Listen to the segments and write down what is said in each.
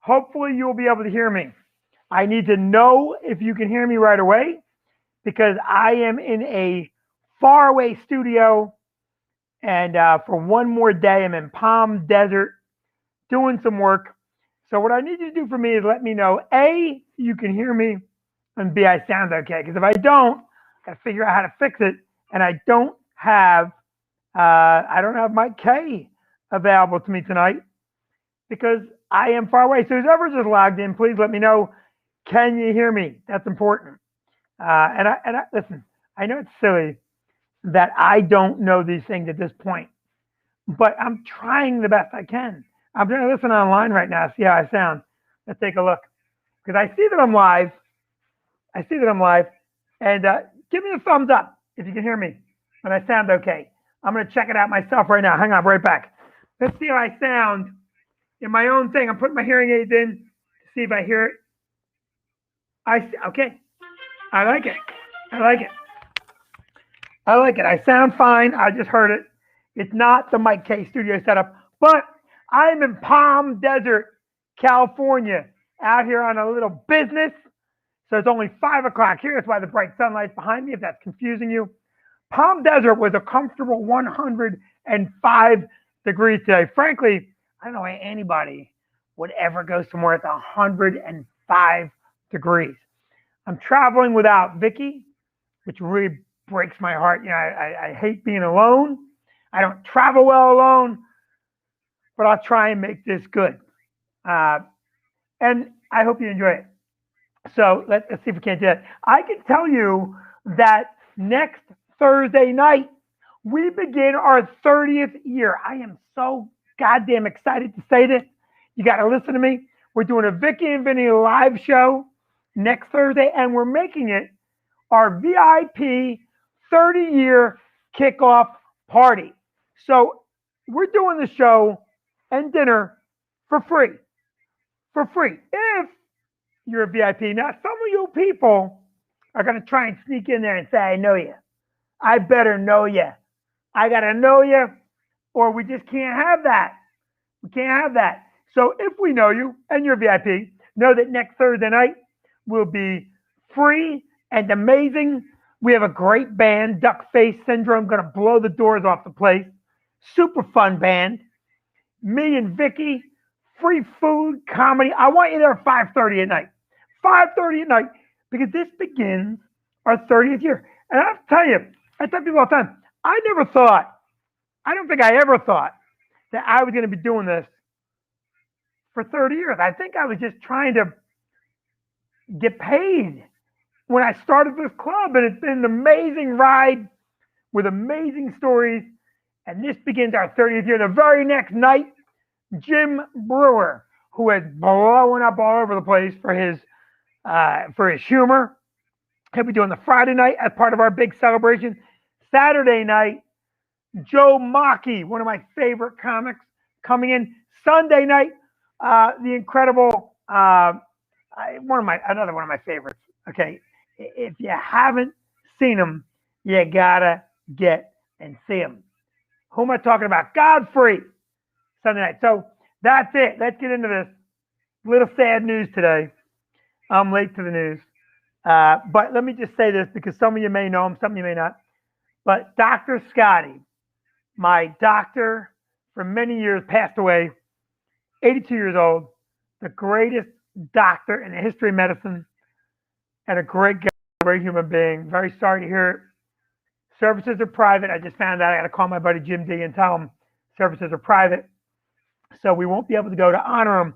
Hopefully you'll be able to hear me. I need to know if you can hear me right away because I am in a faraway studio and for one more day I'm in Palm Desert doing some work. So what I need you to do for me is let me know A, you can hear me, and B, I sound okay. Because if I don't, I gotta figure out how to fix it. And I don't have Mike K available to me tonight because I am far away. So whoever's just logged in, please let me know. Can you hear me? That's important. And I listen. I know it's silly that I don't know these things at this point, but I'm trying the best I can. I'm trying to listen online right now, see how I sound. Let's take a look because I see that I'm live. I see that I'm live, and give me a thumbs up if you can hear me and I sound okay. I'm gonna check it out myself right now. Hang on, right back. Let's see how I sound in my own thing. I'm putting my hearing aids in to see if I hear it. Okay. I like it. I like it. I like it. I sound fine. I just heard it. It's not the Mike K studio setup, but I'm in Palm Desert, California, out here on a little business. So it's only 5 o'clock here. That's why the bright sunlight's behind me, if that's confusing you. Palm Desert was a comfortable 105 degrees today. Frankly, I don't know why anybody would ever go somewhere at 105 degrees. I'm traveling without Vicky, which really breaks my heart. I hate being alone. I don't travel well alone, but I'll try and make this good. And I hope you enjoy it. So let's see if we can't do that. I can tell you that next Thursday night, we begin our 30th year. I am so goddamn excited to say this. You got to listen to me. We're doing a Vicky and Vinny live show next Thursday, and we're making it our VIP 30-year kickoff party. So we're doing the show and dinner for free. For free. If you're a VIP. Now, some of you people are going to try and sneak in there and say, I know you. I better know you. I got to know you, or we just can't have that. We can't have that. So if we know you and you're VIP, know that next Thursday night will be free and amazing. We have a great band, Duck Face Syndrome, going to blow the doors off the place. Super fun band. Me and Vicky, free food, comedy. I want you there at 5:30 at night. 5:30 at night, because this begins our 30th year. And I tell you, I tell people all the time, I don't think I ever thought that I was going to be doing this for 30 years. I think I was just trying to get paid when I started this club, and it's been an amazing ride with amazing stories. And this begins our 30th year. The very next night, Jim Brewer, who is blowing up all over the place for his humor, he'll be doing the Friday night as part of our big celebration. Saturday night, Joe Maki, one of my favorite comics, coming in. Sunday night, the incredible another one of my favorites. Okay, if you haven't seen him, you gotta get and see him. Who am I talking about? Godfrey. Sunday night. So that's it. Let's get into this. Little sad news today. I'm late to the news. But let me just say this because some of you may know him, some of you may not. But Dr. Scotty, my doctor for many years, passed away, 82 years old, the greatest doctor in the history of medicine, and a great guy, great human being. Very sorry to hear it. Services are private. I just found out I got to call my buddy Jim D and tell him services are private. So we won't be able to go to honor him.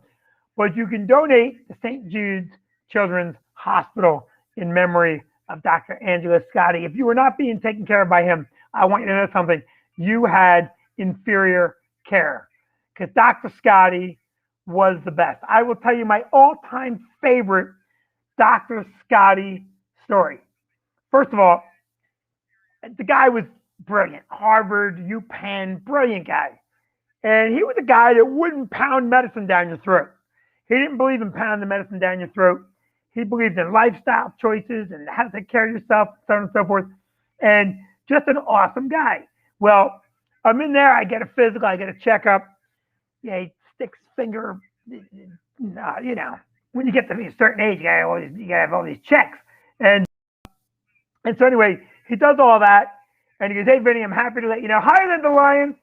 But you can donate to St. Jude's Children's Hospital in memory of Dr. Angela Scotty. If you were not being taken care of by him, I want you to know something. You had inferior care because Dr. Scotty was the best. I will tell you my all-time favorite Dr. Scotty story. First of all, the guy was brilliant. Harvard, UPenn, brilliant guy. And he was a guy that wouldn't pound medicine down your throat. He didn't believe in pounding medicine down your throat. He believed in lifestyle choices and how to take care of yourself, so on and so forth. And just an awesome guy. Well, I'm in there. I get a physical. I get a checkup. Yeah, he sticks finger you know, when you get to a certain age, you gotta have all these checks. And so anyway, he does all that, and he goes, "Hey, Vinny, I'm happy to let you know. Hi, Linda Lyons.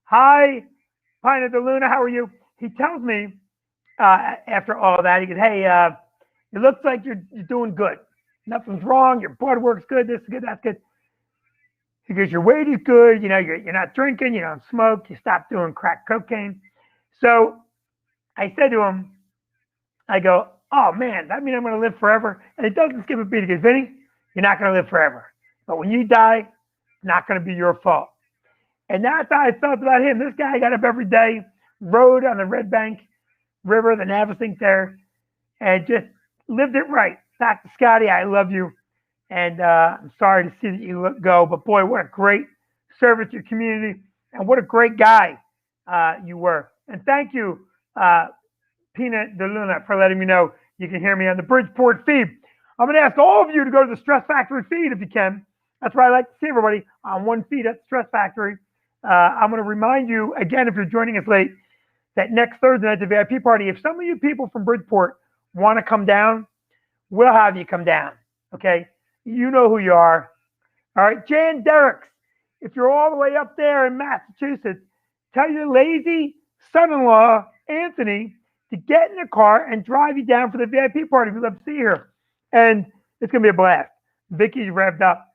Hi, Pina de Luna. How are you?" He tells me after all that, he goes, "Hey, it looks like you're doing good. Nothing's wrong. Your blood work's good. This is good. That's good." He goes, "Your weight is good. You know, you're not drinking. You don't smoke. You stopped doing crack cocaine." So I said to him, I go, "Oh man, that means I'm going to live forever." And he doesn't skip a beat. He goes, "Vinny, you're not going to live forever. But when you die, it's not going to be your fault." And that's how I felt about him. This guy got up every day, rode on the Red Bank River, the Navasink there, and just lived it right. Dr. Scotty, I love you. And I'm sorry to see that you go, but boy, what a great service to your community. And what a great guy you were. And thank you, Pina de Luna, for letting me know you can hear me on the Bridgeport feed. I'm going to ask all of you to go to the Stress Factory feed if you can. That's where I like to see everybody on one feed at Stress Factory. I'm going to remind you again, if you're joining us late, that next Thursday night, the VIP party, if some of you people from Bridgeport want to come down, we'll have you come down. Okay? You know who you are. All right, Jan Derricks, if you're all the way up there in Massachusetts, tell your lazy son-in-law, Anthony, to get in the car and drive you down for the VIP party. We'd love to see you here. And it's going to be a blast. Vicky's revved up.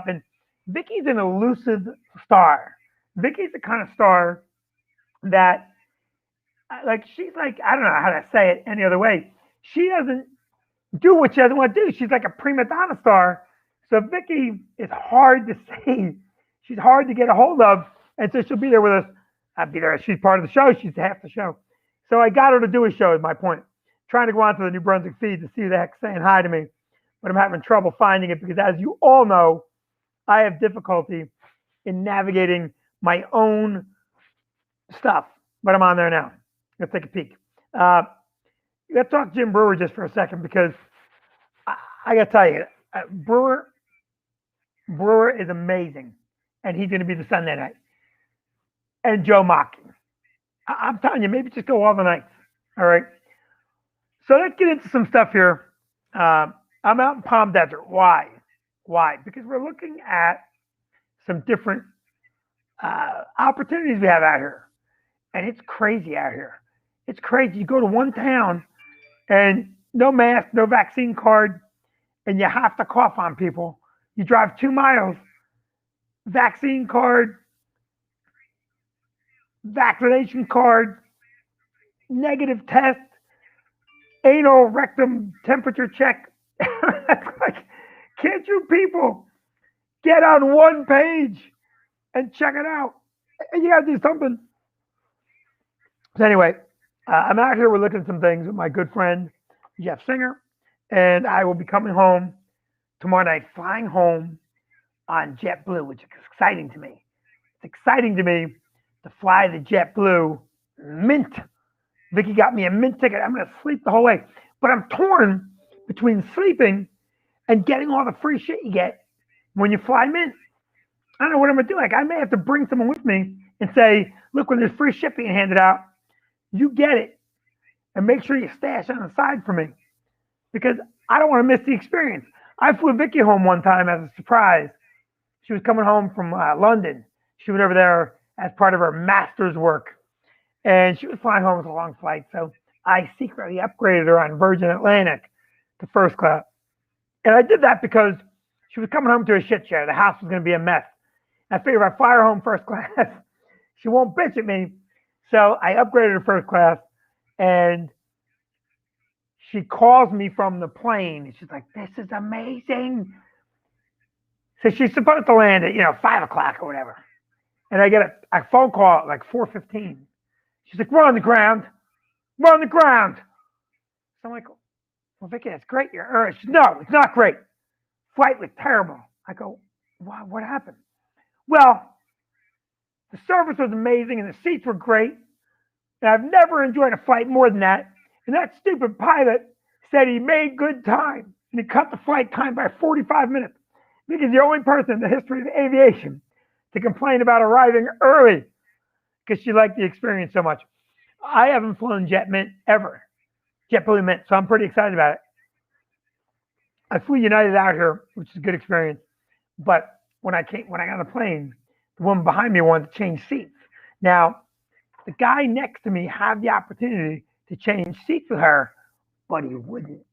And Vicky's an elusive star. Vicky's the kind of star that, like, she's like, I don't know how to say it any other way. She doesn't do what she doesn't want to do. She's like a prima donna star. So Vicky is hard to see. She's hard to get a hold of. And so she'll be there with us. I'll be there. She's part of the show. She's half the show. So I got her to do a show, is my point. Trying to go onto the New Brunswick feed to see who the heck's saying hi to me. But I'm having trouble finding it because, as you all know, I have difficulty in navigating my own stuff. But I'm on there now. Let's take a peek. Let's talk Jim Brewer just for a second, because I got to tell you, Brewer is amazing, and he's going to be the Sunday night. And Joe Mocking. I'm telling you, maybe just go all the nights. All right. So let's get into some stuff here. I'm out in Palm Desert. Why? Because we're looking at some different opportunities we have out here. And it's crazy out here. It's crazy. You go to one town and no mask, no vaccine card, and you have to cough on people. You drive 2 miles, vaccine card, vaccination card, negative test, anal rectum temperature check. Like, can't you people get on one page and check it out? You got to do something. So anyway, I'm out here. We're looking at some things with my good friend, Jeff Singer, and I will be coming home tomorrow night, flying home on JetBlue, which is exciting to me. It's exciting to me to fly the JetBlue Mint. Vicky got me a Mint ticket. I'm going to sleep the whole way. But I'm torn between sleeping and getting all the free shit you get when you fly Mint. I don't know what I'm going to do. Like, I may have to bring someone with me and say, look, when there's free shit being handed out, you get it. And make sure you stash on the side for me, because I don't want to miss the experience. I flew Vicky home one time as a surprise. She was coming home from London. She went over there as part of her master's work. And she was flying home with a long flight. So I secretly upgraded her on Virgin Atlantic to first class. And I did that because she was coming home to a shit show. The house was going to be a mess. I figured if I fly her home first class, she won't bitch at me. So I upgraded her first class. And she calls me from the plane. She's like, this is amazing. So she's supposed to land at, 5 o'clock or whatever. And I get a phone call at like 4:15. She's like, we're on the ground. We're on the ground. So I'm like, well, Vicky, that's great. She's, no, it's not great. Flight was terrible. I go, wow, what happened? Well, the service was amazing and the seats were great. And I've never enjoyed a flight more than that. And that stupid pilot said he made good time. And he cut the flight time by 45 minutes. Because the only person in the history of aviation to complain about arriving early because she liked the experience so much. I haven't flown Jet Mint ever. JetBlue Mint, so I'm pretty excited about it. I flew United out here, which is a good experience. But when I got on the plane, the woman behind me wanted to change seats. Now, the guy next to me had the opportunity to change seats with her, but he wouldn't.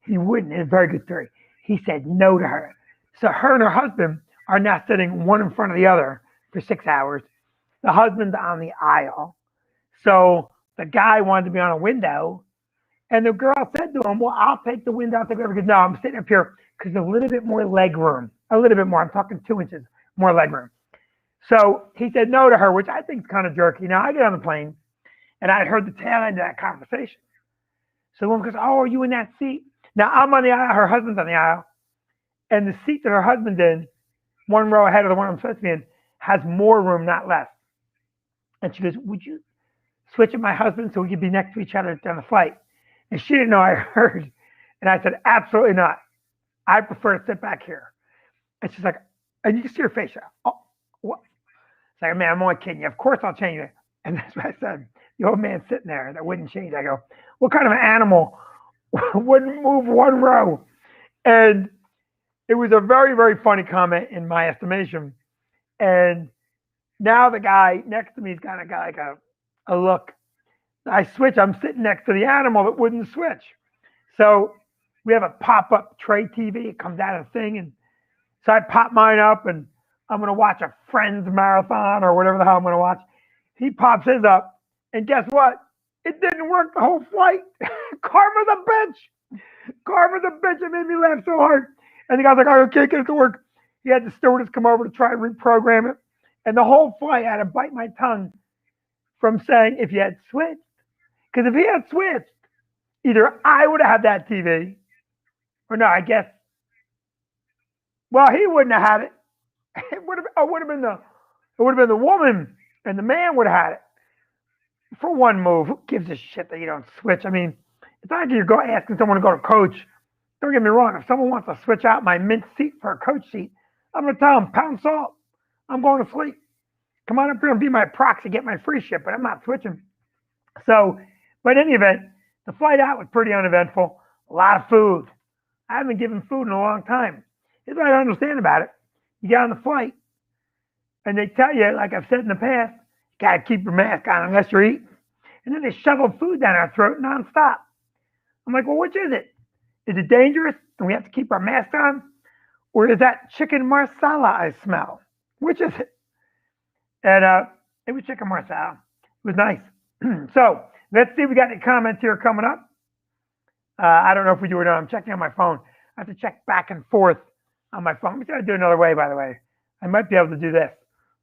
He wouldn't. It's a very good story. He said no to her. So her and her husband are now sitting one in front of the other for 6 hours. The husband's on the aisle. So the guy wanted to be on a window. And the girl said to him, well, I'll take the window. I'll take whatever. Because no, I'm sitting up here because a little bit more leg room. A little bit more. I'm talking 2 inches more leg room. So he said no to her, which I think is kind of jerky. Now I get on the plane and I had heard the tail end of that conversation. So the woman goes, oh, are you in that seat? Now I'm on the aisle, her husband's on the aisle, and the seat that her husband's in, one row ahead of the one I'm supposed to be in, has more room, not less. And she goes, would you switch with my husband so we could be next to each other on the flight? And she didn't know I heard. And I said, absolutely not. I prefer to sit back here. And she's like, and you can see her face. Oh, what? It's like, man, I'm only kidding you. Of course I'll change it. And that's what I said. The old man sitting there that wouldn't change. I go, what kind of an animal wouldn't move one row? And it was a very, very funny comment in my estimation. And now the guy next to me has kind of got like a look. I switch. I'm sitting next to the animal that wouldn't switch. So we have a pop-up tray TV. It comes out of the thing. And so I pop mine up and I'm going to watch a Friends marathon or whatever the hell I'm going to watch. He pops his up. And guess what? It didn't work the whole flight. Karma the bitch. Karma the bitch. It made me laugh so hard. And the guy's like, I can't get it to work. He had the stewardess come over to try and reprogram it. And the whole flight I had to bite my tongue from saying if you had switched. Because if he had switched, either I would have had that TV, or no, I guess, well, he wouldn't have had it. It would have been the woman, and the man would have had it. For one move, who gives a shit that you don't switch? I mean, it's not like you're asking someone to go to coach. Don't get me wrong. If someone wants to switch out my mint seat for a coach seat, I'm going to tell them, pound salt. I'm going to sleep. Come on up here and be my proxy, get my free shit, but I'm not switching. So, but in any event, the flight out was pretty uneventful. A lot of food. I haven't given food in a long time. Here's what I don't understand about it. You get on the flight, and they tell you, like I've said in the past, you got to keep your mask on unless you're eating. And then they shovel food down our throat nonstop. I'm like, well, which is it? Is it dangerous and we have to keep our mask on? Or is that chicken marsala I smell? Which is it? And it was chicken marsala. It was nice. So let's see if we got any comments here coming up. I don't know if we do or not. I'm checking on my phone. I have to check back and forth on my phone. I'm going to do it another way, by the way. I might be able to do this.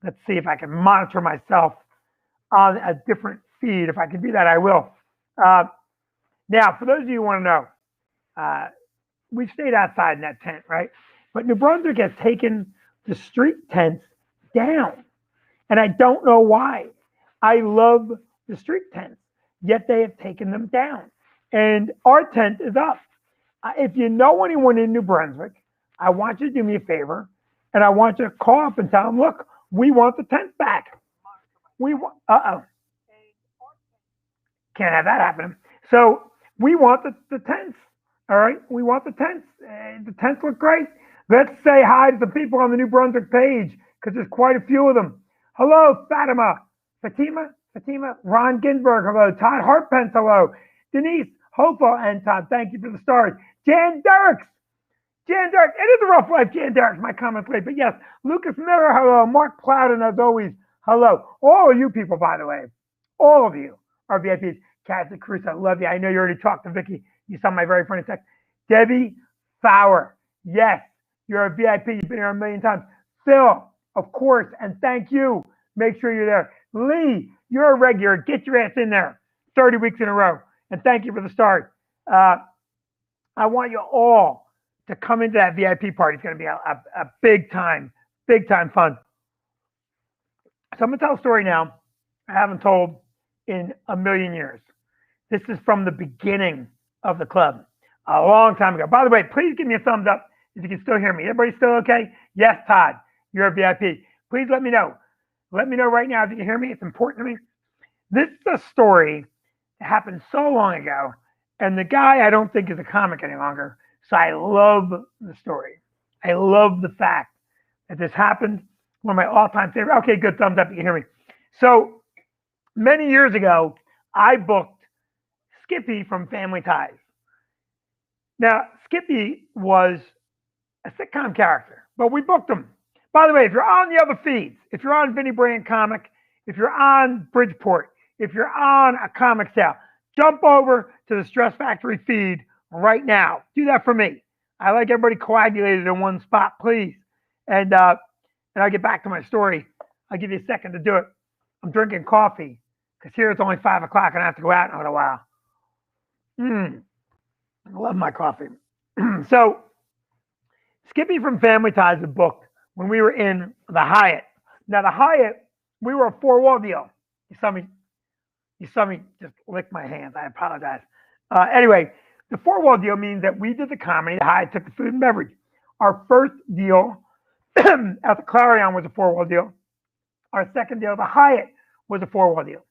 Let's see if I can monitor myself on a different feed. If I can do that, I will. Now, for those of you who want to know, we've stayed outside in that tent, right? But New Brunswick has taken the street tents down. And I don't know why. I love the street tents, yet they have taken them down. And our tent is up. If you know anyone in New Brunswick, I want you to do me a favor, and I want you to call up and tell them, look, we want the tent back. We want, can't have that happening. So we want the tents, all right? We want the tents. The tents look great. Let's say hi to the people on the New Brunswick page, because there's quite a few of them. Hello, Fatima, Ron Ginsberg, hello, Todd Hartpence, hello, Denise, Hopeful, and Todd, thank you for the stars. Jan Derricks, it is a rough life, Jan Derricks, my comments late, but yes, Lucas Miller, hello, Mark Plowden, as always, hello. All of you people, by the way, all of you are VIPs. Cassie Cruz, I love you. I know you already talked to Vicky. You saw my very funny text. Debbie Fowler, yes, you're a VIP. You've been here a million times. Phil, of course, and thank you. Make sure you're there. Lee, you're a regular. Get your ass in there 30 weeks in a row. And thank you for the start. I want you all to come into that VIP party. It's going to be a big time fun. So I'm going to tell a story now I haven't told in a million years. This is from the beginning of the club, a long time ago. By the way, please give me a thumbs up if you can still hear me. Everybody still okay? Yes, Todd, you're a VIP. Please let me know. Let me know right now if you can hear me. It's important to me. This is a story that happened so long ago, and the guy I don't think is a comic any longer. So I love the story. I love the fact that this happened. One of my all-time favorite. Okay, good thumbs up. You can hear me. So many years ago, I booked Skippy from Family Ties. Now, Skippy was a sitcom character, but we booked him. By the way, if you're on the other feeds, if you're on Vinny Brand Comic, if you're on Bridgeport, if you're on a comic sale, jump over to the Stress Factory feed right now. Do that for me. I like everybody coagulated in one spot, please. And I'll get back to my story. I'll give you a second to do it. I'm drinking coffee because here it's only 5 o'clock and I have to go out in a little while. I love my coffee. So Skippy from Family Ties was booked when we were in the Hyatt. Now the Hyatt, we were a 4-wall deal. You saw me just lick my hands. I apologize. Anyway, the 4-wall deal means that we did the comedy. The Hyatt took the food and beverage. Our first deal at the Clarion was a 4-wall deal. Our second deal, the Hyatt, was a 4-wall deal.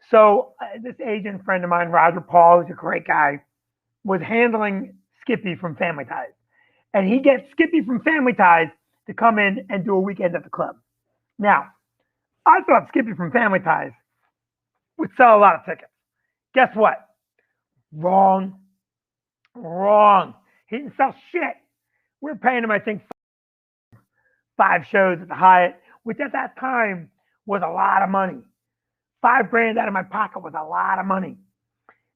So this agent friend of mine, Roger Paul, who's a great guy, was handling Skippy from Family Ties. And he gets Skippy from Family Ties to come in and do a weekend at the club. Now, I thought Skippy from Family Ties would sell a lot of tickets. Guess what? Wrong. He didn't sell shit. We were paying him, I think, 5 shows at the Hyatt, which at that time was a lot of money. $5,000 out of my pocket was a lot of money.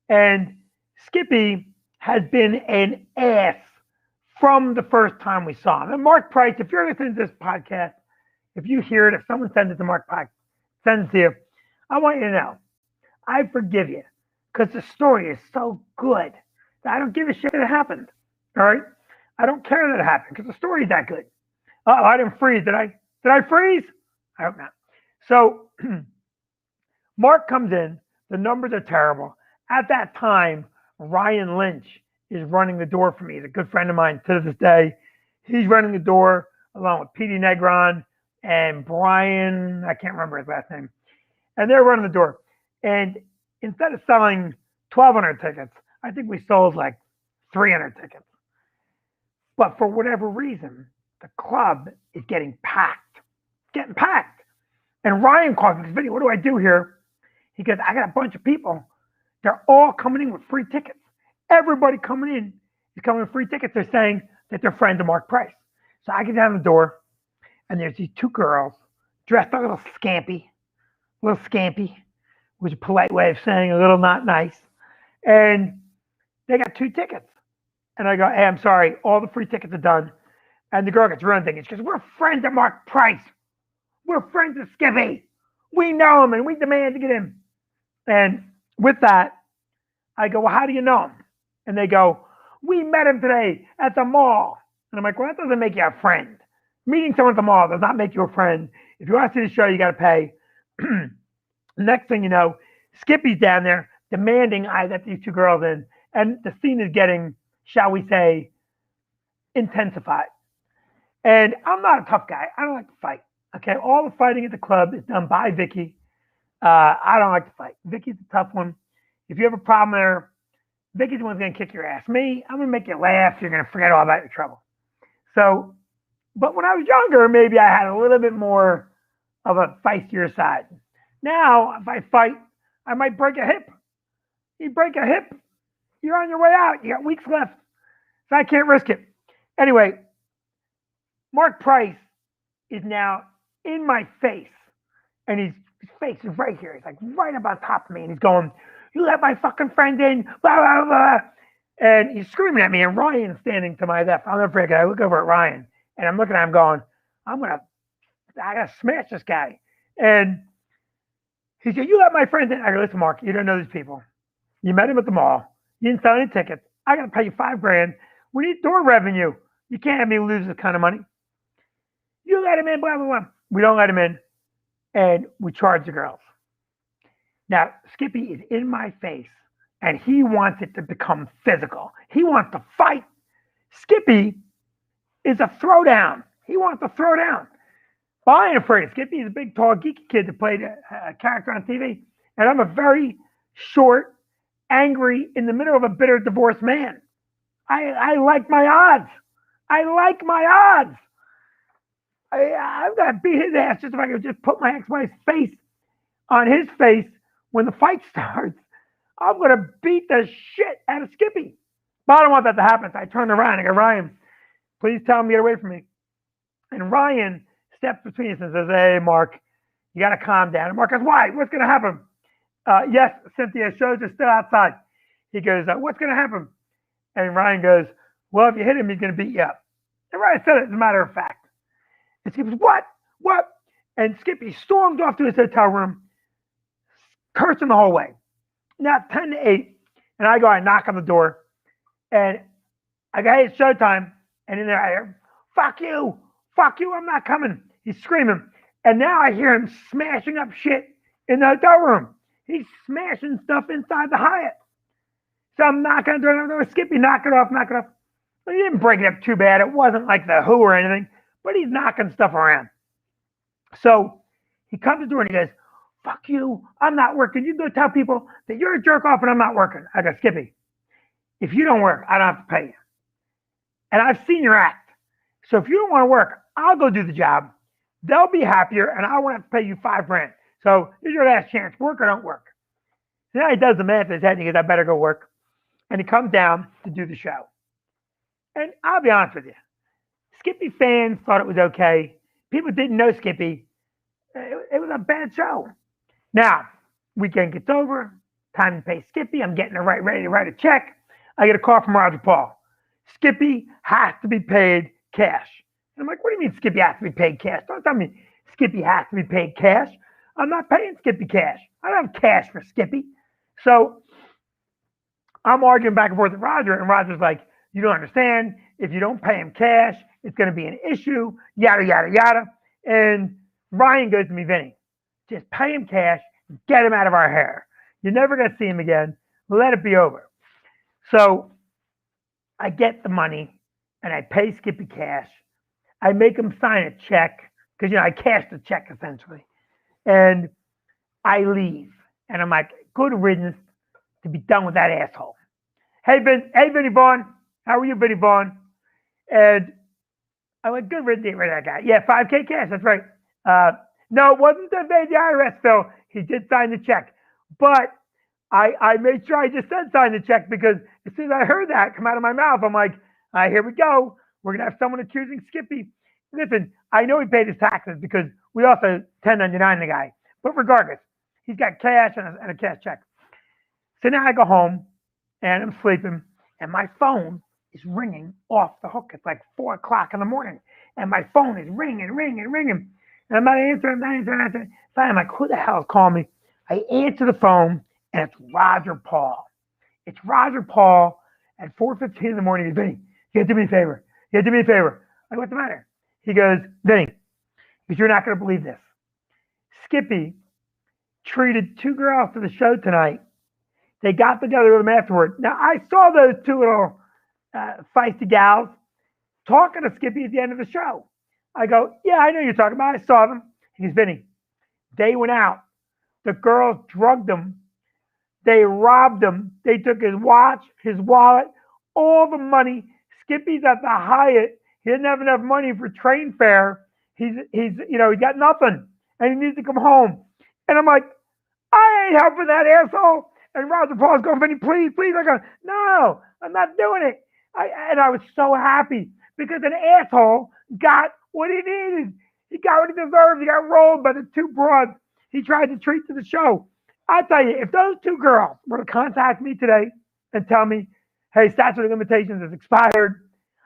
And Skippy has been an ass from the first time we saw him. And Mark Price, if you're listening to this podcast, if you hear it, if someone sends it to Mark Price, sends it to you, I want you to know, I forgive you because the story is so good that I don't give a shit that it happened. All right? I don't care that it happened because the story is that good. Uh-oh, I didn't freeze. Did I freeze? I hope not. So Mark comes in. The numbers are terrible. At that time, Ryan Lynch is running the door for me. He's a good friend of mine to this day. He's running the door along with Petey Negron and Brian. I can't remember his last name. And they're running the door. And instead of selling 1,200 tickets, I think we sold like 300 tickets. But for whatever reason, the club is getting packed. And Ryan calls me, Vinny, what do I do here? He goes, I got a bunch of people. They're all coming in with free tickets. Everybody coming in is coming with free tickets. They're saying that they're friends of Mark Price. So I get down the door, and there's these 2 girls dressed a little scampy, which is a polite way of saying a little not nice. And they got 2 tickets. And I go, hey, I'm sorry, all the free tickets are done. And the girl gets running thinking, she goes, we're friends of Mark Price. We're friends of Skippy. We know him and we demand to get him. And with that, I go, well, how do you know him? And they go, we met him today at the mall. And I'm like, well, that doesn't make you a friend. Meeting someone at the mall does not make you a friend. If you want to see the show, you got to pay. Next thing you know, Skippy's down there demanding I let these 2 girls in. And the scene is getting, shall we say, intensified. And I'm not a tough guy. I don't like to fight. Okay, all the fighting at the club is done by Vicky. I don't like to fight. Vicky's a tough one. If you have a problem there, Vicky's the one's going to kick your ass. Me, I'm going to make you laugh. You're going to forget all about your trouble. So, but when I was younger, maybe I had a little bit more of a feistier side. Now, if I fight, I might break a hip. You break a hip, you're on your way out. You got weeks left. So I can't risk it. Anyway, Mark Price is now in my face. And his face is right here. He's like right up on top of me. And he's going, you let my fucking friend in, blah, blah, blah. And he's screaming at me. And Ryan's standing to my left. I'll never forget. I look over at Ryan. And I'm looking at him going, I got to smash this guy. And he said, you let my friend in. I go, listen, Mark, you don't know these people. You met him at the mall. You didn't sell any tickets. I got to pay you $5,000. We need door revenue. You can't have me lose this kind of money. You let him in, blah, blah, blah. We don't let him in. And we charge the girls. Now, Skippy is in my face, and he wants it to become physical. He wants to fight. Skippy is a throwdown. He wants to throw down. But I ain't afraid. Skippy is a big, tall, geeky kid that played a character on TV. And I'm a very short, angry, in the middle of a bitter divorced man. I like my odds. I like my odds. I've got to beat his ass just if I could just put my ex-wife's face on his face when the fight starts. I'm going to beat the shit out of Skippy. But I don't want that to happen. So I turned to Ryan. I go, Ryan, please tell him to get away from me. And Ryan steps between us and says, hey, Mark, you got to calm down. And Mark goes, why? What's going to happen? Yes, Cynthia, shows are still outside. He goes, what's going to happen? And Ryan goes, well, if you hit him, he's going to beat you up. And Ryan said it as a matter of fact. And Skippy goes, what? What? And Skippy storms off to his hotel room, cursing the whole way. Now, 10 to 8, and I knock on the door, and I go, hey, it's showtime. And in there I hear, fuck you, I'm not coming. He's screaming. And now I hear him smashing up shit in the hotel room. He's smashing stuff inside the Hyatt. So I'm knocking on the door. Skippy, knock it off. Well, he didn't break it up too bad. It wasn't like the Who or anything, but he's knocking stuff around. So he comes to the door and he goes, fuck you, I'm not working. You go tell people that you're a jerk off and I'm not working. I go, Skippy, if you don't work, I don't have to pay you. And I've seen your act. So if you don't want to work, I'll go do the job. They'll be happier and I won't have to pay you $5,000. So here's your last chance. Work or don't work. So now he does the math in his head and he goes, I better go work. And he comes down to do the show. And I'll be honest with you. Skippy fans thought it was okay. People didn't know Skippy. It was a bad show. Now, weekend gets over. Time to pay Skippy. I'm getting ready to write a check. I get a call from Roger Paul. Skippy has to be paid cash. And I'm like, what do you mean Skippy has to be paid cash? Don't tell me Skippy has to be paid cash. I'm not paying Skippy cash. I don't have cash for Skippy. So I'm arguing back and forth with Roger, and Roger's like, you don't understand. If you don't pay him cash, it's going to be an issue, yada, yada, yada. And Ryan goes to me, Vinny, just pay him cash, get him out of our hair. You're never going to see him again. Let it be over. So I get the money, and I pay Skippy cash. I make him sign a check, because, I cashed the check, essentially. And I leave. And I'm like, good riddance to be done with that asshole. Hey, Vinny Vaughn. How are you, Vinny Vaughn? And I went, good riddance with that guy. Yeah, $5,000 cash. That's right. No, it wasn't the IRS, Phil. He did sign the check. But I made sure I just said sign the check, because as soon as I heard that come out of my mouth, I'm like, all right, here we go. We're going to have someone accusing Skippy. Listen, I know he paid his taxes because we also 1099 the guy. But regardless, he's got cash and a cash check. So now I go home and I'm sleeping and my phone is ringing off the hook. It's like 4 o'clock in the morning and my phone is ringing. And I'm not answering. So I'm like, who the hell is calling me? I answer the phone and it's Roger Paul. It's Roger Paul at 4:15 in the morning. He goes, Vinny, you gotta do me a favor. Like, what's the matter? He goes, Vinny, because you're not going to believe this. Skippy treated 2 girls to the show tonight. They got together with him afterward. Now, I saw those 2 little feisty gals talking to Skippy at the end of the show. I go, yeah, I know you're talking about. I saw them. He goes, Vinny, they went out. The girls drugged him. They robbed him. They took his watch, his wallet, all the money. Skippy's at the Hyatt. He didn't have enough money for train fare. He's got nothing, and he needs to come home. And I'm like, I ain't helping that asshole. And Roger Paul's going, Vinny, please. I go, no, I'm not doing it. I was so happy because an asshole got what he needed. He got what he deserved. He got rolled by the 2 broads he tried to treat to the show. I tell you, if those 2 girls were to contact me today and tell me, hey, statute of limitations has expired,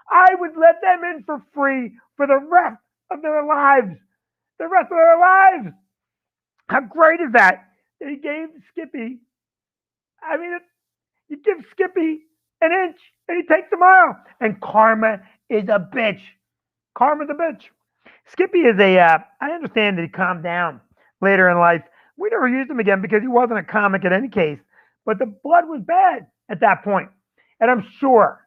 I would let them in for free for the rest of their lives. How great is that? He gave Skippy, you give Skippy an inch and he takes a mile. And karma is a bitch. Skippy is I understand that he calmed down later in life. We never used him again because he wasn't a comic in any case. But the blood was bad at that point. And I'm sure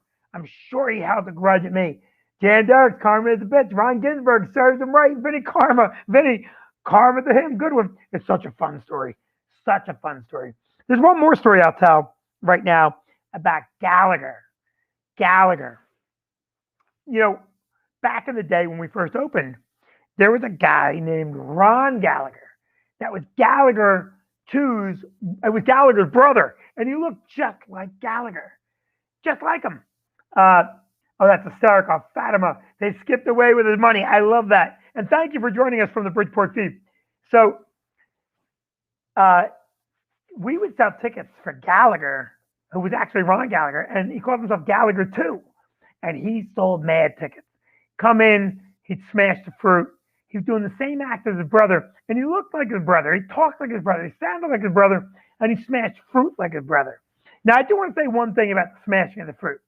he held a grudge at me. Jan Derrick's karma is a bitch. Ron Ginsburg serves him right. Vinny, karma to him. Good one. It's such a fun story. such a fun story. There's one more story I'll tell right now about Gallagher. Gallagher. You know, back in the day when we first opened, there was a guy named Ron Gallagher. That was Gallagher two's. It was Gallagher's brother, and he looked just like Gallagher, just like him. Uh, oh, that's hysterical. Fatima. They skipped away with his money. I love that. And thank you for joining us from the Bridgeport feed. So uh, we would sell tickets for Gallagher, who was actually Ron Gallagher, and he called himself Gallagher 2. And he sold mad tickets. Come in, he'd smash the fruit. He was doing the same act as his brother, and he looked like his brother. He talked like his brother. He sounded like his brother, and he smashed fruit like his brother. Now, I do want to say one thing about the smashing of the fruit.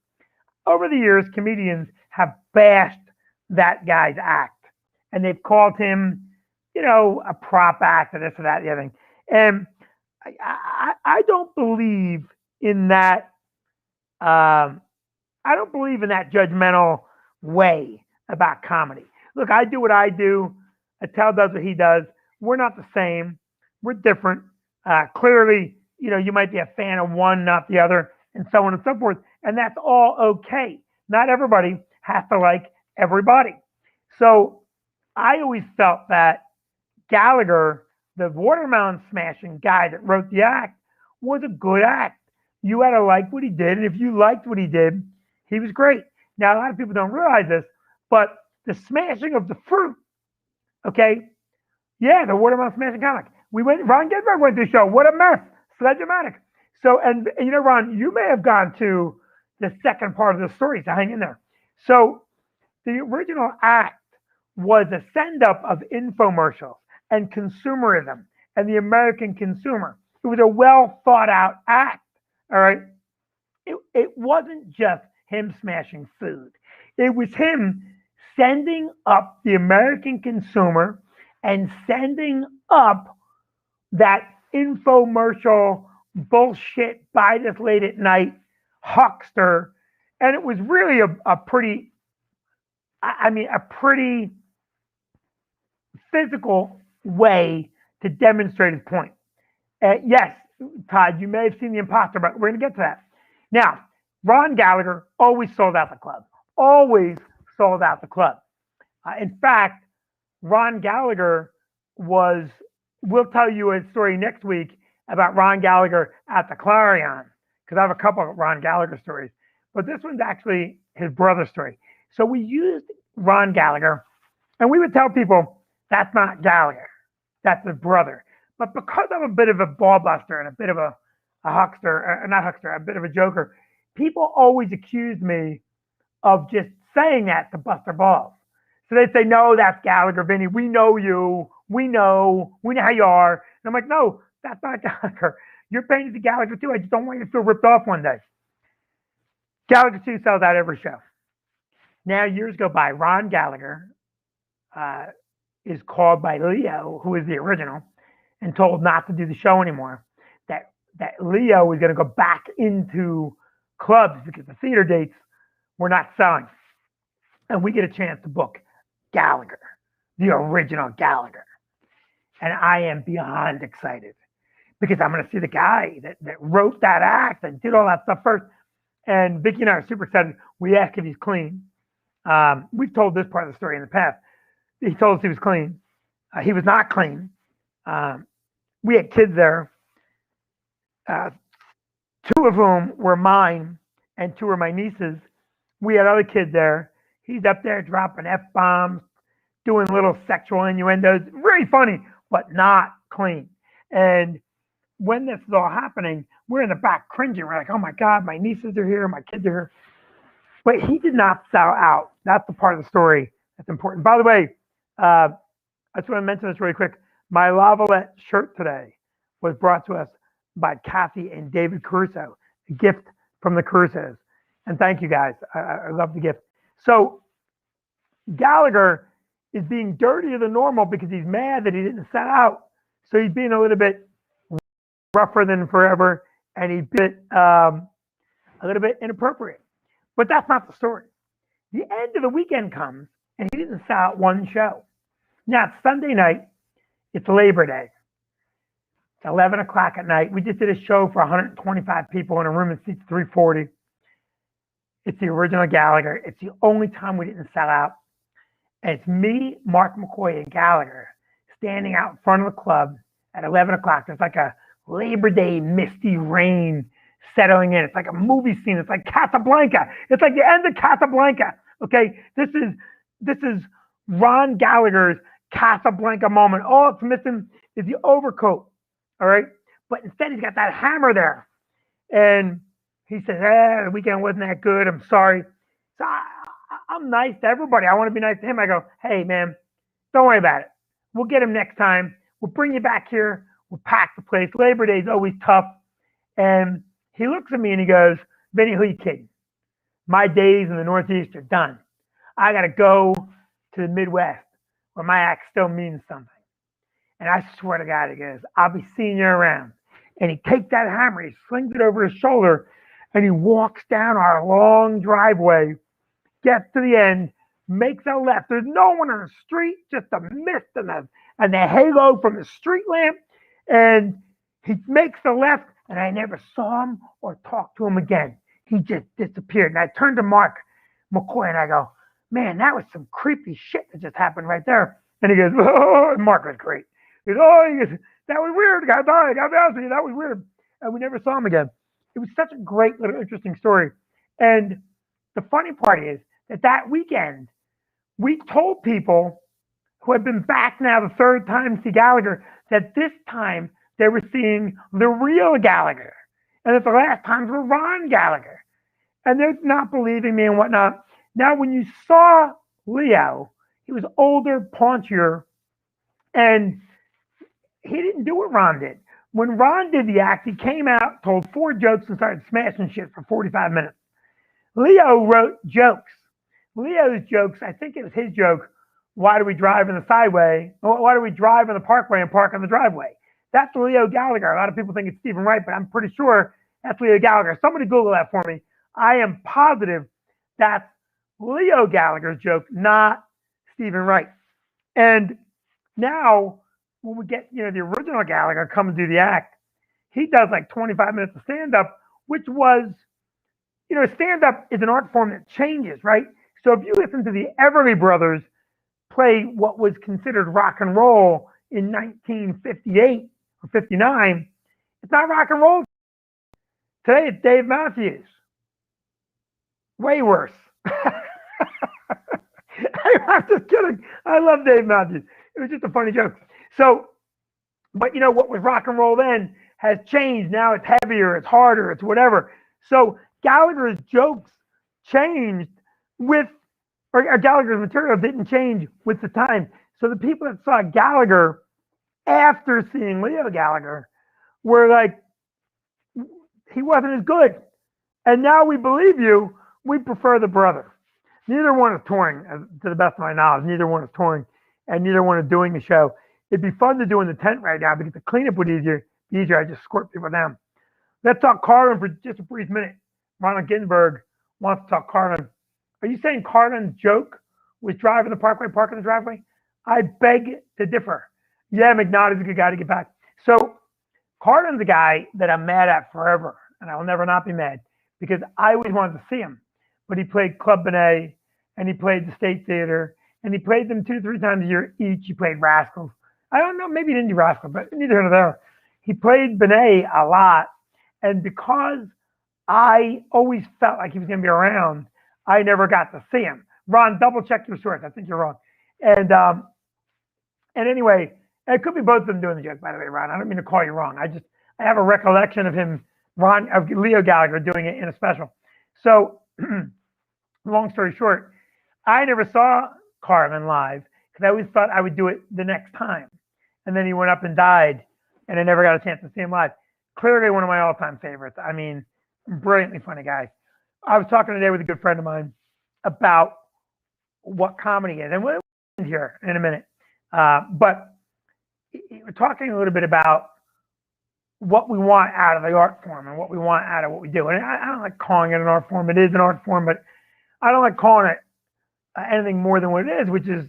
Over the years, comedians have bashed that guy's act, and they've called him, a prop act or this or that, the other thing. And I don't believe in that. I don't believe in that judgmental way about comedy. Look, I do what I do. Attell does what he does. We're not the same. We're different. Clearly, you might be a fan of one, not the other, and so on and so forth. And that's all okay. Not everybody has to like everybody. So I always felt that Gallagher, the watermelon smashing guy that wrote the act, was a good act. You had to like what he did. And if you liked what he did, he was great. Now, a lot of people don't realize this, but the smashing of the fruit, okay? Yeah, the watermelon smashing comic. Ron Ginsberg went to the show. What a mess. Sledge-o-matic. So, and Ron, you may have gone to the second part of the story, so hang in there. So the original act was a send-up of infomercials and consumerism and the American consumer. It was a well-thought-out act, all right? It wasn't just him smashing food. It was him sending up the American consumer and sending up that infomercial bullshit, buy this late at night, huckster. And it was really a pretty physical way to demonstrate his point. Yes, Todd, you may have seen The Imposter, but we're going to get to that. Now, Ron Gallagher always sold out the club. Always sold out the club. In fact, Ron Gallagher we'll tell you a story next week about Ron Gallagher at the Clarion, because I have a couple of Ron Gallagher stories. But this one's actually his brother's story. So we used Ron Gallagher, and we would tell people, that's not Gallagher. That's his brother. But because I'm a bit of a ball buster and a bit of a huckster, not huckster, a bit of a joker, people always accuse me of just saying that to bust their balls. So they'd say, no, that's Gallagher, Vinny. We know you. We know how you are. And I'm like, no, that's not Gallagher. You're painted to Gallagher too. I just don't want you to feel ripped off one day. Gallagher 2 sells out every show. Now, years go by. Ron Gallagher is called by Leo, who is the original, and told not to do the show anymore. That Leo is going to go back into clubs because the theater dates were not selling. And we get a chance to book Gallagher, the original Gallagher. And I am beyond excited because I'm going to see the guy that wrote that act and did all that stuff first. And Vicky and I are super excited. We asked if he's clean. We've told this part of the story in the past. He told us he was clean. He was not clean. We had kids there, 2 of whom were mine and 2 were my nieces. We had other kids there. He's up there dropping F-bombs, doing little sexual innuendos. Really funny, but not clean. And when this is all happening, we're in the back cringing. We're like, oh my God, my nieces are here, my kids are here. But he did not sell out. That's the part of the story that's important. By the way, I just want to mention this really quick. My Lavalette shirt today was brought to us by Kathy and David Caruso, a gift from the Carusos. And thank you guys. I love the gift. So Gallagher is being dirtier than normal because he's mad that he didn't sell out. So he's being a little bit rougher than forever, and he's a little bit inappropriate. But that's not the story. The end of the weekend comes, and he didn't sell out one show. Now, it's Sunday night. It's Labor Day. It's 11 o'clock at night. We just did a show for 125 people in a room that seats 340. It's the original Gallagher. It's the only time we didn't sell out. And it's me, Mark McCoy, and Gallagher standing out in front of the club at 11 o'clock. There's like a Labor Day misty rain settling in. It's like a movie scene. It's like Casablanca. It's like the end of Casablanca. Okay, this is Ron Gallagher's Casablanca moment. All it's missing is the overcoat. All right, but instead he's got that hammer there, and he says, "The weekend wasn't that good. I'm sorry." So I'm nice to everybody. I want to be nice to him. I go, "Hey, man, don't worry about it. We'll get him next time. We'll bring you back here. We'll pack the place. Labor Day is always tough." And he looks at me and he goes, "Vinny, who you kidding? My days in the Northeast are done. I got to go to the Midwest where my act still means something." And I swear to God, he goes, "I'll be seeing you around." And he takes that hammer, he slings it over his shoulder, and he walks down our long driveway, gets to the end, makes a left. There's no one on the street, just the mist and the halo from the street lamp. And he makes the left, and I never saw him or talked to him again. He just disappeared. And I turned to Mark McCoy and I go, "Man, that was some creepy shit that just happened right there." And he goes, "Oh," and Mark was great. He goes, "That was weird. I gotta be honest with you, that was weird." And we never saw him again. It was such a great little interesting story. And the funny part is that weekend, we told people who had been back now the third time to see Gallagher that this time they were seeing the real Gallagher. And that the last times were Ron Gallagher. And they're not believing me and whatnot. Now, when you saw Leo, he was older, paunchier, and he didn't do what Ron did. When Ron did the act, he came out, told 4 jokes, and started smashing shit for 45 minutes. Leo wrote jokes. Leo's jokes, I think it was his joke, "Why do we drive in the sideway? Why do we drive in the parkway and park on the driveway?" That's Leo Gallagher. A lot of people think it's Stephen Wright, but I'm pretty sure that's Leo Gallagher. Somebody Google that for me. I am positive that's Leo Gallagher's joke, not Stephen Wright. And now, when we get, the original Gallagher come and do the act, he does like 25 minutes of stand-up, which was, stand-up is an art form that changes, right? So if you listen to the Everly Brothers play what was considered rock and roll in 1958 or 59, it's not rock and roll. Today it's Dave Matthews. Way worse. I'm just kidding. I love Dave Matthews. It was just a funny joke. So, but what was rock and roll then has changed. Now it's heavier, it's harder, it's whatever. So Gallagher's jokes changed or Gallagher's material didn't change with the time. So the people that saw Gallagher after seeing Leo Gallagher were like, he wasn't as good. And now we believe you, we prefer the brother. Neither one is touring, to the best of my knowledge. Neither one is touring, and neither one is doing the show. It'd be fun to do in the tent right now because the cleanup would be easier. I just squirt people down. Let's talk Carlin for just a brief minute. Ronald Ginsberg wants to talk Carlin. Are you saying Carlin's joke was driving the parkway, parking the driveway? I beg to differ. Yeah, McNaughty's a good guy to get back. So Carlin's a guy that I'm mad at forever, and I will never not be mad because I always wanted to see him. But he played Club Benet, and he played the State Theater, and he played them 2-3 times a year each. He played Rascals. I don't know, maybe he didn't do Rascals, but neither here nor there. He played Benet a lot, and because I always felt like he was going to be around, I never got to see him. Ron, double check your source. I think you're wrong. And anyway, it could be both of them doing the joke, by the way, Ron. I don't mean to call you wrong. I have a recollection of of Leo Gallagher doing it in a special. So, long story short, I never saw Carlin live because I always thought I would do it the next time. And then he went up and died, and I never got a chance to see him live. Clearly one of my all-time favorites. I mean, brilliantly funny guy. I was talking today with a good friend of mine about what comedy is, and we'll end here in a minute. But we're talking a little bit about what we want out of the art form and what we want out of what we do. And I don't like calling it an art form. It is an art form, but I don't like calling it anything more than what it is, which is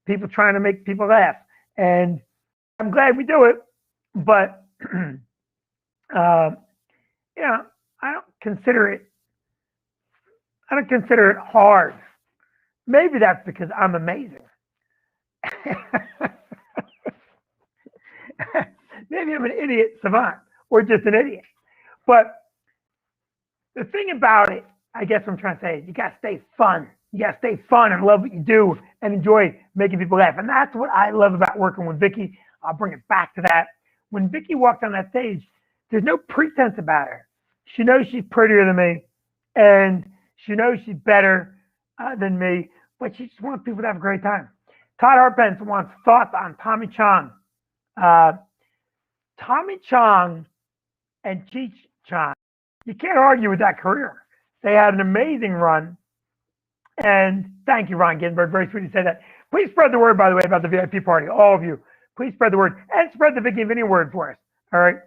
people trying to make people laugh. And I'm glad we do it, but uh, you know, I don't consider it. I don't consider it hard. Maybe that's because I'm amazing. Maybe I'm an idiot savant or just an idiot. But the thing about it, I guess what I'm trying to say is you gotta stay fun. You gotta stay fun and love what you do and enjoy making people laugh. And that's what I love about working with Vicky. I'll bring it back to that. When Vicky walked on that stage, there's no pretense about her. She knows she's prettier than me, and she knows she's better than me, but she just wants people to have a great time. Todd Harpence wants thoughts on Tommy Chong. Uh, Tommy Chong and Cheech Chong, you can't argue with that career. They had an amazing run. And thank you, Ron Ginsberg. Very sweet to say that. Please spread the word, by the way, about the VIP party. All of you. Please spread the word and spread the Vicky and Vinny word for us. All right.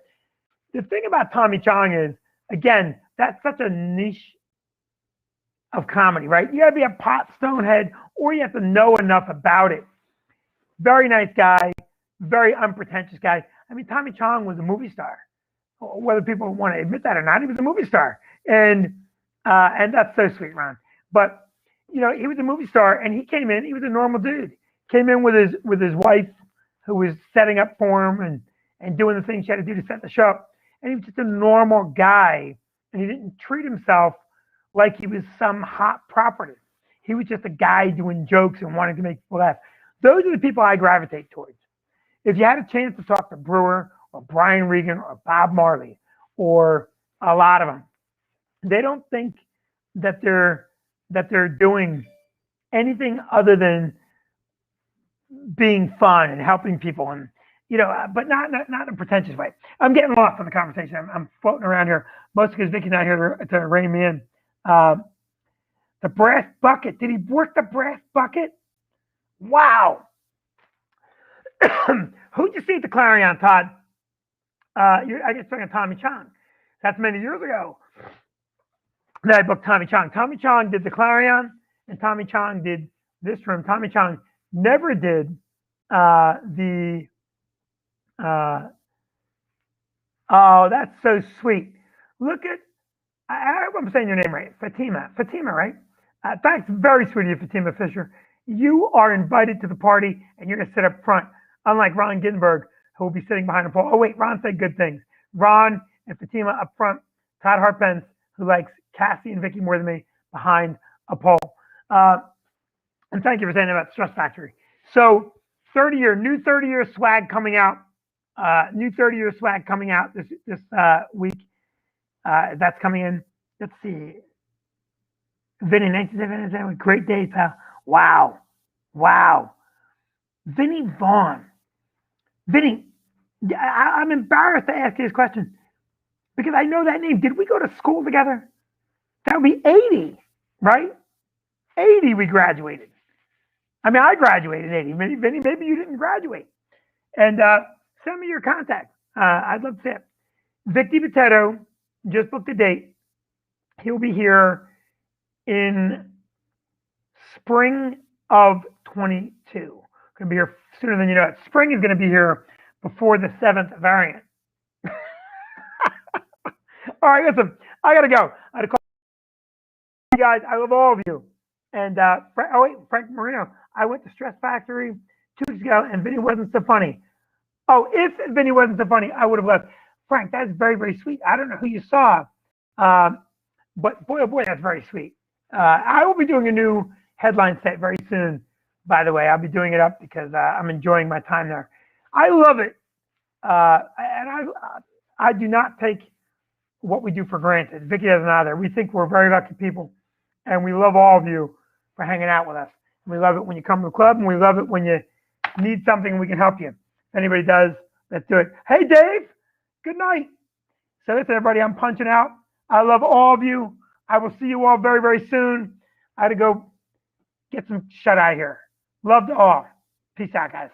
The thing about Tommy Chong is, again, that's such a niche of comedy, right? You got to be a pot stonehead or you have to know enough about it. Very nice guy, very unpretentious guy. I mean, Tommy Chong was a movie star. Whether people want to admit that or not, he was a movie star. And that's so sweet, Ron. But you know, he was a movie star, and he came in. He was a normal dude. Came in with his wife, who was setting up for him and doing the things she had to do to set the show up. And he was just a normal guy, and he didn't treat himself like he was some hot property. He was just a guy doing jokes and wanting to make people laugh. Those are the people I gravitate towards. If you had a chance to talk to Brewer or Brian Regan or Bob Marley or a lot of them, they don't think that they're doing anything other than being fun and helping people, and but not in a pretentious way. I'm getting lost in the conversation. I'm floating around here, mostly because Vicky's not here to rein me in. The brass bucket. Did he work the brass bucket? Wow. Who'd you see at the Clarion, Todd? I guess talking Tommy Chong. That's many years ago that I booked Tommy Chong. Tommy Chong did the Clarion, and Tommy Chong did this room. Tommy Chong never did the. Oh, that's so sweet. Look at. I hope I'm saying your name right. Fatima, right? Thanks, very sweet of you, Fatima Fisher. You are invited to the party, and you're going to sit up front, unlike Ron Ginsberg, who will be sitting behind the pole. Oh, wait, Ron said good things. Ron and Fatima up front. Todd Harpence, who likes Cassie and Vicky more than me, behind a pole. And thank you for saying that about Stress Factory. So, new 30-year swag coming out. New 30-year swag coming out this week. That's coming in. Let's see. Vinny, 1977, great days, pal. Wow. Vinny Vaughn. Vinny, I'm embarrassed to ask you this question because I know that name. Did we go to school together? That would be 80, right? 80 we graduated. I mean, I graduated in 80. Vinny, maybe you didn't graduate. And send me your contact. I'd love to see it. Vic DiPotetto just booked a date. He'll be here in spring of 22. Going to be here sooner than you know. Spring is going to be here before the 7th variant. All right, listen, I got to go. I had to call you guys. I love all of you. And Frank Marino. I went to Stress Factory 2 weeks ago, and Vinny wasn't so funny. Oh, if Vinny wasn't so funny, I would have left. Frank, that's very, very sweet. I don't know who you saw, but boy, oh boy, that's very sweet. I will be doing a new headline set very soon, by the way. I'll be doing it up because I'm enjoying my time there. I love it. And I do not take what we do for granted. Vicky doesn't either. We think we're very lucky people, and we love all of you for hanging out with us. We love it when you come to the club, and we love it when you need something and we can help you. If anybody does, let's do it. Hey, Dave, good night. So listen, everybody, I'm punching out. I love all of you. I will see you all very, very soon. I had to go get some shut-eye here. Love to all. Peace out, guys.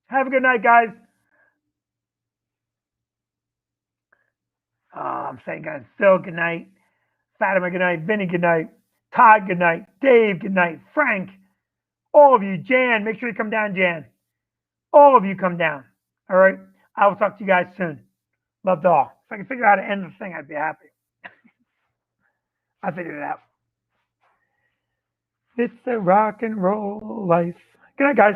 Have a good night, guys. I'm saying, guys, Phil, good night. Fatima, good night. Vinny, good night. Todd, good night. Dave, good night. Frank, all of you. Jan, make sure you come down, Jan. All of you come down. All right. I will talk to you guys soon. Loved all. If I can figure out how to end the thing, I'd be happy. I figured it out. It's a rock and roll life. Good night, guys.